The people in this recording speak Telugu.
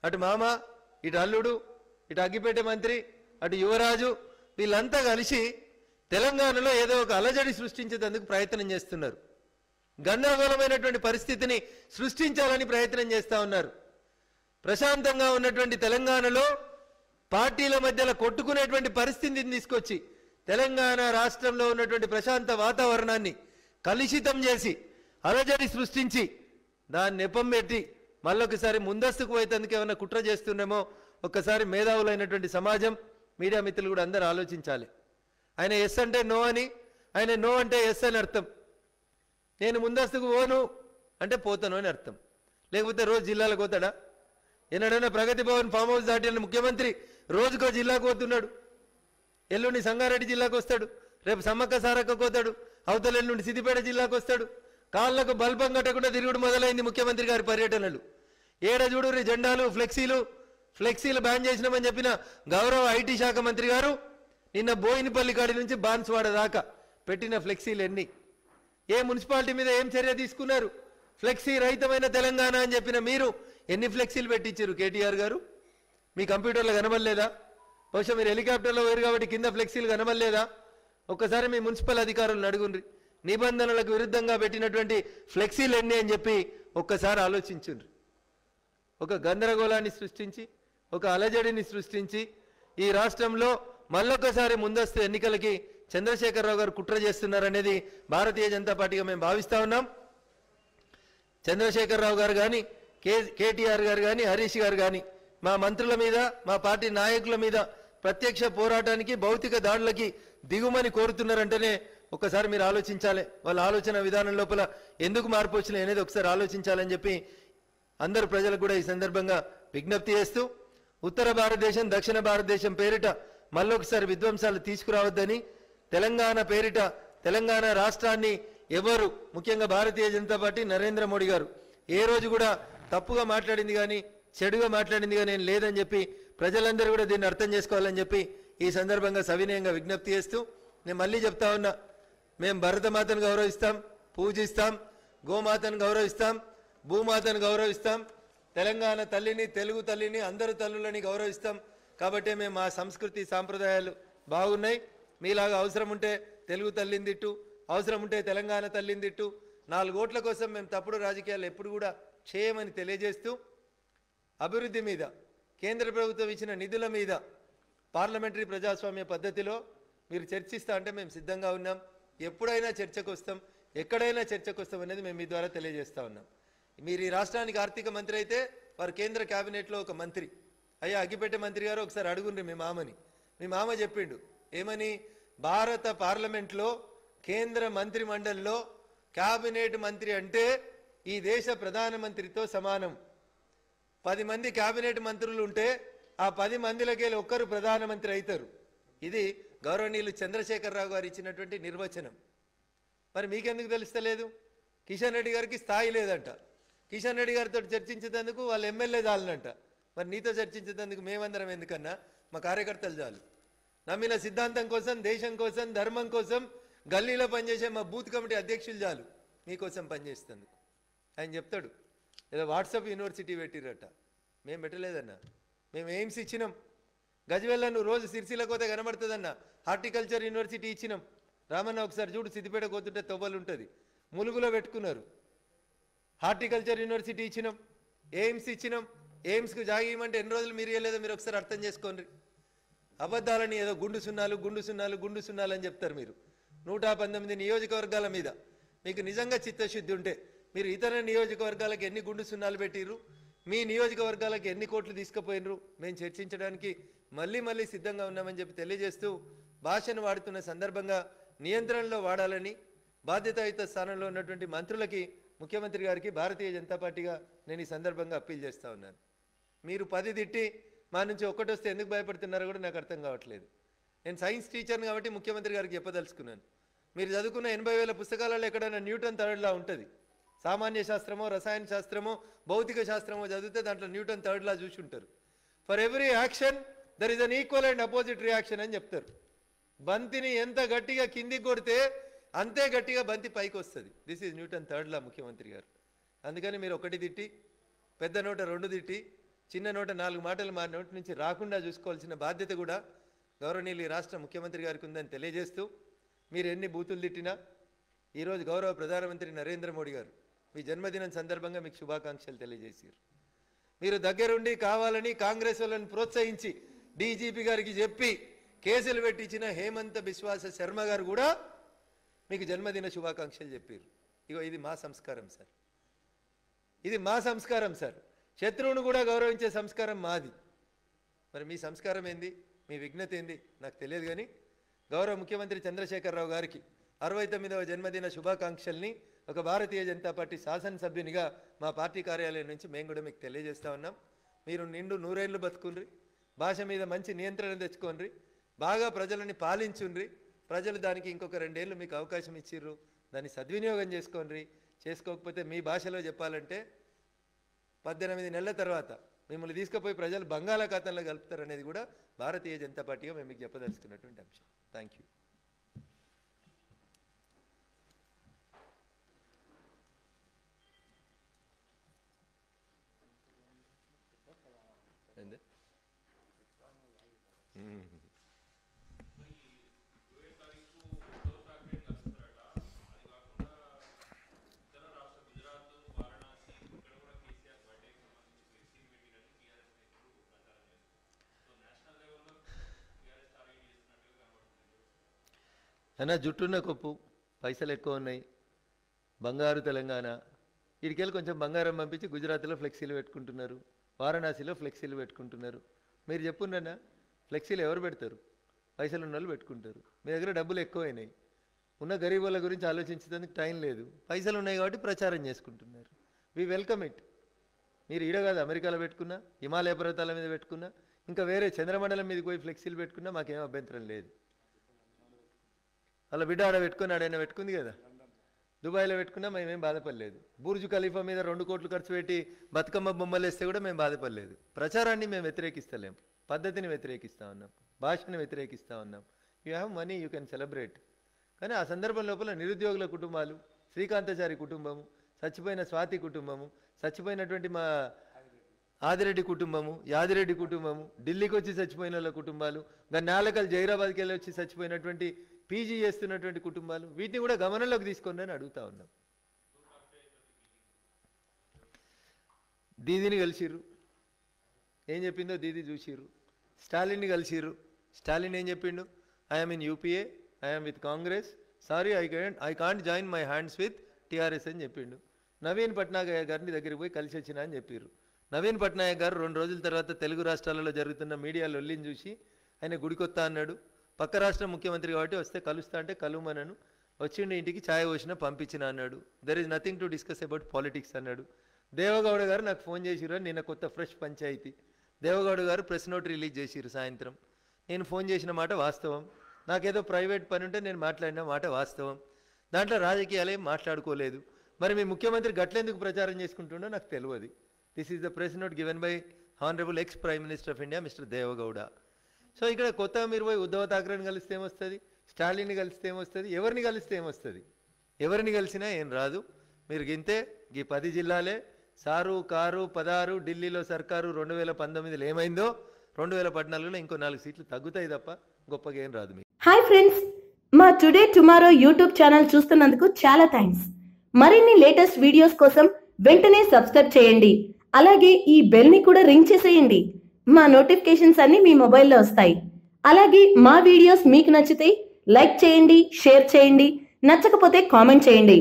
అటు మామ, ఇటు అల్లుడు, ఇటు అగ్గిపేట మంత్రి, అటు యువరాజు, వీళ్ళంతా కలిసి తెలంగాణలో ఏదో ఒక అలజడి సృష్టించేందుకు ప్రయత్నం చేస్తున్నారు. గందరగోళమైనటువంటి పరిస్థితిని సృష్టించాలని ప్రయత్నం చేస్తూ ఉన్నారు. ప్రశాంతంగా ఉన్నటువంటి తెలంగాణలో పార్టీల మధ్యలో కొట్టుకునేటువంటి పరిస్థితిని తీసుకొచ్చి తెలంగాణ రాష్ట్రంలో ఉన్నటువంటి ప్రశాంత వాతావరణాన్ని కలుషితం చేసి అలజడి సృష్టించి దాన్ని నెపం పెట్టి మళ్ళొకసారి ముందస్తుకు పోయేందుకు ఏమైనా కుట్ర చేస్తున్నామో ఒక్కసారి మేధావులైనటువంటి సమాజం, మీడియా మిత్రులు కూడా అందరూ ఆలోచించాలి. ఆయన ఎస్ అంటే నో అని, ఆయన నో అంటే ఎస్ అని అర్థం. నేను ముందస్తుకు పోను అంటే పోతాను అని అర్థం. లేకపోతే రోజు జిల్లాలకు పోతాడా? ఎన్నడైనా ప్రగతి భవన్ ఫామ్ హౌస్ దాటిన ముఖ్యమంత్రి రోజుకో జిల్లాకు పోతున్నాడు. ఎల్లుండి సంగారెడ్డి జిల్లాకు వస్తాడు, రేపు సమ్మక్క సారక్కకు పోతాడు, అవతల ఎల్లుండి సిద్దిపేట జిల్లాకు వస్తాడు. కాళ్ళకు బల్బం కట్టకుండా తిరుగుడు మొదలైంది ముఖ్యమంత్రి గారి పర్యటనలు. ఏడ చూడు జెండాలు, ఫ్లెక్సీలు బ్యాన్ చేసినామని చెప్పిన గౌరవ ఐటీ శాఖ మంత్రి గారు నిన్న బోయినపల్లి కాడి నుంచి బాన్స్వాడ దాకా పెట్టిన ఫ్లెక్సీలు ఎన్ని? ఏ మున్సిపాలిటీ మీద ఏం చర్య తీసుకున్నారు? ఫ్లెక్సీ రహితమైన తెలంగాణ అని చెప్పిన మీరు ఎన్ని ఫ్లెక్సీలు పెట్టించారు కేటీఆర్ గారు? మీ కంప్యూటర్లో కనబడలేదా? బహుశా మీరు హెలికాప్టర్లో పోయారు కాబట్టి కింద ఫ్లెక్సీలు కనబడలేదా? ఒక్కసారి మీ మున్సిపల్ అధికారులను అడుగుండ్రి, నిబంధనలకు విరుద్ధంగా పెట్టినటువంటి ఫ్లెక్సీలు ఎన్ని అని చెప్పి ఒక్కసారి ఆలోచించుండ్రి. ఒక గందరగోళాన్ని సృష్టించి, ఒక అలజడిని సృష్టించి ఈ రాష్ట్రంలో మళ్ళొక్కసారి ముందస్తు ఎన్నికలకి చంద్రశేఖరరావు గారు కుట్ర చేస్తున్నారనేది భారతీయ జనతా పార్టీగా మేము భావిస్తూ ఉన్నాం. చంద్రశేఖరరావు గారు కానీ, కేటీఆర్ గారు కానీ, హరీష్ గారు కానీ మా మంత్రుల మీద, మా పార్టీ నాయకుల మీద ప్రత్యక్ష పోరాటానికి, భౌతిక దాడులకి దిగుమని కోరుతున్నారంటేనే ఒకసారి మీరు ఆలోచించాలి. వాళ్ళ ఆలోచన విధానం లోపల ఎందుకు మార్పు వచ్చినాయి అనేది ఒకసారి ఆలోచించాలని చెప్పి అందరు ప్రజలకు కూడా ఈ సందర్భంగా విజ్ఞప్తి చేస్తూ, ఉత్తర భారతదేశం, దక్షిణ భారతదేశం పేరిట మళ్ళొకసారి విధ్వంసాలు తీసుకురావద్దని, తెలంగాణ పేరిట తెలంగాణ రాష్ట్రాన్ని ఎవరు, ముఖ్యంగా భారతీయ జనతా పార్టీ నరేంద్ర మోడీ గారు ఏ రోజు కూడా తప్పుగా మాట్లాడింది కానీ, చెడుగా మాట్లాడింది కానీ ఏం లేదని చెప్పి ప్రజలందరూ కూడా దీన్ని అర్థం చేసుకోవాలని చెప్పి ఈ సందర్భంగా సవినయంగా విజ్ఞప్తి చేస్తూ, నేను మళ్ళీ చెప్తా ఉన్నా, మేము భరతమాతను గౌరవిస్తాం, పూజిస్తాం, గోమాతను గౌరవిస్తాం, భూమాతను గౌరవిస్తాం, తెలంగాణ తల్లిని, తెలుగు తల్లిని, అందరు తల్లులని గౌరవిస్తాం. కాబట్టి మేము మా సంస్కృతి సాంప్రదాయాలు బాగున్నాయి. మీలాగా అవసరం ఉంటే తెలుగు తల్లిని తిట్టు, అవసరం ఉంటే తెలంగాణ తల్లిని తిట్టు, 4 ఓట్ల కోసం మేము తప్పుడు రాజకీయాలు ఎప్పుడు కూడా చేయమని తెలియజేస్తూ, అభివృద్ధి మీద, కేంద్ర ప్రభుత్వం ఇచ్చిన నిధుల మీద పార్లమెంటరీ ప్రజాస్వామ్య పద్ధతిలో మీరు చర్చిస్తా అంటే మేము సిద్ధంగా ఉన్నాం. ఎప్పుడైనా చర్చకు వస్తాం, ఎక్కడైనా చర్చకు వస్తాం అనేది మేము మీ ద్వారా తెలియజేస్తా ఉన్నాం. మీరు ఈ రాష్ట్రానికి ఆర్థిక మంత్రి అయితే వారు కేంద్ర కేబినెట్లో ఒక మంత్రి. అయ్యా అగ్గిపెట్టే మంత్రి గారు ఒకసారి అడుగుండ్రి మీ మామని. మీ మామ చెప్పిండు ఏమని, భారత పార్లమెంట్లో కేంద్ర మంత్రి మండలిలో కేబినెట్ మంత్రి అంటే ఈ దేశ ప్రధానమంత్రితో సమానం. 10 మంది కేబినెట్ మంత్రులు ఉంటే ఆ 10 మందిలకే ఒక్కరు ప్రధానమంత్రి అవుతారు. ఇది గౌరవనీయులు చంద్రశేఖరరావు గారు ఇచ్చినటువంటి నిర్వచనం. మరి మీకెందుకు తెలుస్తలేదు? కిషన్ రెడ్డి గారికి స్థాయి లేదంట. కిషన్ రెడ్డి గారితో చర్చించేందుకు వాళ్ళ ఎమ్మెల్యే చాలనంట. మరి నీతో చర్చించేందుకు మేమందరం ఎందుకన్నా? మా కార్యకర్తలు చాలు. నమ్మిన సిద్ధాంతం కోసం, దేశం కోసం, ధర్మం కోసం గల్లీలో పనిచేసే మా బూత్ కమిటీ అధ్యక్షులు చాలు మీకోసం పనిచేసేందుకు. ఆయన చెప్తాడు ఏదో వాట్సాప్ యూనివర్సిటీ పెట్టిరట. మేము పెట్టలేదన్నా, మేము ఎయిమ్స్ ఇచ్చినాం. గజ్వేల్లో నువ్వు రోజు సిరిసిలకు పోతే కనబడుతుందన్న హార్టికల్చర్ యూనివర్సిటీ ఇచ్చినాం. రామన్న ఒకసారి చూడు, సిద్దిపేట పోతుంటే తొవ్వలు ఉంటుంది, ములుగులో పెట్టుకున్నారు. హార్టికల్చర్ యూనివర్సిటీ ఇచ్చినాం, ఎయిమ్స్ ఇచ్చినాం. ఎయిమ్స్కు జాగియమంటే ఎన్ని రోజులు మీరు ఇవ్వలేదో మీరు ఒకసారి అర్థం చేసుకోండి. అబద్ధాలని ఏదో గుండు సున్నాలు అని చెప్తారు మీరు. 119 నియోజకవర్గాల మీద మీకు నిజంగా చిత్తశుద్ధి ఉంటే మీరు ఇతర నియోజకవర్గాలకు ఎన్ని గుండు సున్నాలు పెట్టిర్రు, మీ నియోజకవర్గాలకు ఎన్ని కోట్లు తీసుకుపోయినరు మేము చర్చించడానికి మళ్ళీ సిద్ధంగా ఉన్నామని చెప్పి తెలియజేస్తూ, భాషను వాడుతున్న సందర్భంగా నియంత్రణలో వాడాలని బాధ్యతాయుత స్థానంలో ఉన్నటువంటి మంత్రులకి, ముఖ్యమంత్రి గారికి భారతీయ జనతా పార్టీగా నేను ఈ సందర్భంగా అప్పీల్ చేస్తూ ఉన్నాను. మీరు 10 తిట్టి మా నుంచి ఒక్కటి వస్తే ఎందుకు భయపడుతున్నారో కూడా నాకు అర్థం కావట్లేదు. నేను సైన్స్ టీచర్ని కాబట్టి ముఖ్యమంత్రి గారికి చెప్పదలుచుకున్నాను. మీరు చదువుకున్న 80,000 పుస్తకాలలో ఎక్కడైనా న్యూటన్ థర్డ్లా ఉంటుంది. సామాన్య శాస్త్రమో, రసాయన శాస్త్రమో, భౌతిక శాస్త్రమో చదివితే దాంట్లో న్యూటన్ థర్డ్లా చూసి ఉంటారు. For every action there is an equal and opposite reaction అని చెప్తారు. బంతిని ఎంత గట్టిగా కిందికి కొడితే అంతే గట్టిగా బంతి పైకి వస్తుంది. దిస్ ఈజ్ న్యూటన్ థర్డ్లా ముఖ్యమంత్రి గారు. అందుకని మీరు 1 తిట్టి, పెద్ద నోట 2 తిట్టి, చిన్న నోట 4 మాటలు మా నోటి నుంచి రాకుండా చూసుకోవాల్సిన బాధ్యత కూడా గౌరవనీయులు ఈ రాష్ట్ర ముఖ్యమంత్రి గారికి ఉందని తెలియజేస్తూ మీరు ఎన్ని బూతులు తిట్టినా ఈరోజు గౌరవ ప్రధానమంత్రి నరేంద్ర మోడీ గారు మీ జన్మదినం సందర్భంగా మీకు శుభాకాంక్షలు తెలియజేశారు. మీరు దగ్గరుండి కావాలని కాంగ్రెస్ వాళ్ళని ప్రోత్సహించి డీజీపీ గారికి చెప్పి కేసులు పెట్టించిన హేమంత బిశ్వాస శర్మ గారు కూడా మీకు జన్మదిన శుభాకాంక్షలు చెప్పారు. ఇగో ఇది మా సంస్కారం సార్, ఇది మా సంస్కారం సార్. శత్రువును కూడా గౌరవించే సంస్కారం మాది. మరి మీ సంస్కారం ఏంది, మీ విఘ్నత ఏంది నాకు తెలియదు. కానీ గౌరవ ముఖ్యమంత్రి చంద్రశేఖరరావు గారికి 69వ జన్మదిన శుభాకాంక్షల్ని ఒక భారతీయ జనతా పార్టీ శాసనసభ్యునిగా మా పార్టీ కార్యాలయం నుంచి మేము కూడా మీకు తెలియజేస్తా ఉన్నాం. మీరు నిండు 100 ఏళ్ళు బతుకుండ్రి, భాష మీద మంచి నియంత్రణ తెచ్చుకోండి, బాగా ప్రజలని పాలించుండ్రి. ప్రజలు దానికి ఇంకొక 2 ఏళ్ళు మీకు అవకాశం ఇచ్చిర్రు, దాన్ని సద్వినియోగం చేసుకోండి. చేసుకోకపోతే మీ భాషలో చెప్పాలంటే 18 నెలల తర్వాత మిమ్మల్ని తీసుకుపోయి ప్రజలు బంగాళాఖాతంలో కలుపుతారనేది కూడా భారతీయ జనతా పార్టీగా మేము మీకు చెప్పదలుచుకున్నటువంటి అంశం. Thank you. అన్న జుట్టున్న కొప్పు, పైసలు ఎక్కువ ఉన్నాయి, బంగారు తెలంగాణ, ఇడికెళ్ళి కొంచెం బంగారం పంపించి గుజరాత్లో ఫ్లెక్సీలు పెట్టుకుంటున్నారు, వారణాసిలో ఫ్లెక్సీలు పెట్టుకుంటున్నారు. మీరు చెప్పుండన్నా ఫ్లెక్సీలు ఎవరు పెడతారు? పైసలు ఉన్న వాళ్ళు పెట్టుకుంటారు. మీ దగ్గర డబ్బులు ఎక్కువైనాయి, ఉన్న గరీబ్ వాళ్ళ గురించి ఆలోచించేందుకు టైం లేదు, పైసలు ఉన్నాయి కాబట్టి ప్రచారం చేసుకుంటున్నారు. We welcome it. మీరు ఈడ కాదు అమెరికాలో పెట్టుకున్నా, హిమాలయ పర్వతాల మీద పెట్టుకున్నా, ఇంకా వేరే చంద్రమండలం మీదకి పోయి ఫ్లెక్సీలు పెట్టుకున్నా మాకేం అభ్యంతరం లేదు. అలా బిడ్డ ఆడ పెట్టుకుని ఆడైనా పెట్టుకుంది కదా, దుబాయ్లో పెట్టుకున్నా మేమేం బాధపడలేదు. బుర్జు ఖలీఫా మీద 2 కోట్లు ఖర్చు పెట్టి బతుకమ్మ బొమ్మలు వేస్తే కూడా మేము బాధపడలేదు. ప్రచారాన్ని మేము వ్యతిరేకిస్తలేం, పద్ధతిని వ్యతిరేకిస్తూ ఉన్నాం, భాషని వ్యతిరేకిస్తూ ఉన్నాం. You have money, you can celebrate. కానీ ఆ సందర్భం లోపల నిరుద్యోగుల కుటుంబాలు, శ్రీకాంతాచారి కుటుంబము, చచ్చిపోయిన స్వాతి కుటుంబము, చచ్చిపోయినటువంటి మా ఆదిరెడ్డి కుటుంబము, యాదిరెడ్డి కుటుంబము, ఢిల్లీకి వచ్చి చచ్చిపోయిన వాళ్ళ కుటుంబాలు, నాలకల్ జైరాబాద్కి వెళ్ళి వచ్చి చచ్చిపోయినటువంటి పీజీ చేస్తున్నటువంటి కుటుంబాలు, వీటిని కూడా గమనంలోకి తీసుకోండి అని అడుగుతా ఉన్నాం. దీదీని కలిసిర్రు, ఏం చెప్పిందో దీదీ చూసిర్రు. స్టాలిన్ని కలిసిర్రు, స్టాలిన్ ఏం చెప్పిండు? I'm in UPA, I'm with Congress, sorry I can't join my hands with TRS అని చెప్పిండు. నవీన్ పట్నాయక్ గారిని దగ్గరికి పోయి కలిసి వచ్చినా అని చెప్పారు. నవీన్ పట్నాయక్ గారు 2 రోజుల తర్వాత తెలుగు రాష్ట్రాలలో జరుగుతున్న మీడియా లొల్లిని చూసి ఆయన గుడికొత్తా అన్నాడు. పక్క రాష్ట్ర ముఖ్యమంత్రి కాబట్టి వస్తే కలుస్తా అంటే కలుమనను, వచ్చిండి ఇంటికి ఛాయ్ పోసిన పంపించిన అన్నాడు. There is nothing to discuss about politics అన్నాడు. దేవగౌడ గారు నాకు ఫోన్ చేసిరు, నిన్న కొత్త ఫ్రెష్ పంచాయతీ దేవగౌడ గారు ప్రెస్ నోట్ రిలీజ్ చేసిరు సాయంత్రం. నేను ఫోన్ చేసిన మాట వాస్తవం, నాకేదో ప్రైవేట్ పని ఉంటే నేను మాట్లాడిన మాట వాస్తవం, దాంట్లో రాజకీయాలు ఏం మాట్లాడుకోలేదు. మరి మీ ముఖ్యమంత్రి గట్లెందుకు ప్రచారం చేసుకుంటుండో నాకు తెలియదు. This is the press note given by honourable X prime minister of India mister Deve Gowda. So ఇక్కడ కొత్తగా మీరు పోయి ఉద్ధవ్ ఠాక్రేని కలిస్తే ఏమొస్తుంది, స్టాలిన్ని కలిస్తే ఏమొస్తుంది, ఎవరిని కలిస్తే ఏమొస్తుంది? ఎవరిని కలిసినా ఏం రాదు. మీరు గింతే ఈ 10 జిల్లాలే, సారు కారు 16, ఢిల్లీలో సర్కారు 2019లో ఏమైందో 2014లో ఇంకో 4 సీట్లు తగ్గుతాయి తప్ప గొప్పగా ఏం రాదు. హాయ్ ఫ్రెండ్స్, మా టుడే టుమారో యూట్యూబ్ ఛానల్ చూస్తున్నందుకు చాలా థ్యాంక్స్. మరిన్ని లేటెస్ట్ వీడియోస్ కోసం వెంటనే సబ్స్క్రైబ్ చేయండి. అలాగే ఈ బెల్ ని కూడా రింగ్ చేసేయండి. మా నోటిఫికేషన్స్ అన్ని మీ మొబైల్లో వస్తాయి. అలాగే మా వీడియోస్ మీకు నచ్చితే లైక్ చేయండి, షేర్ చేయండి, నచ్చకపోతే కామెంట్ చేయండి.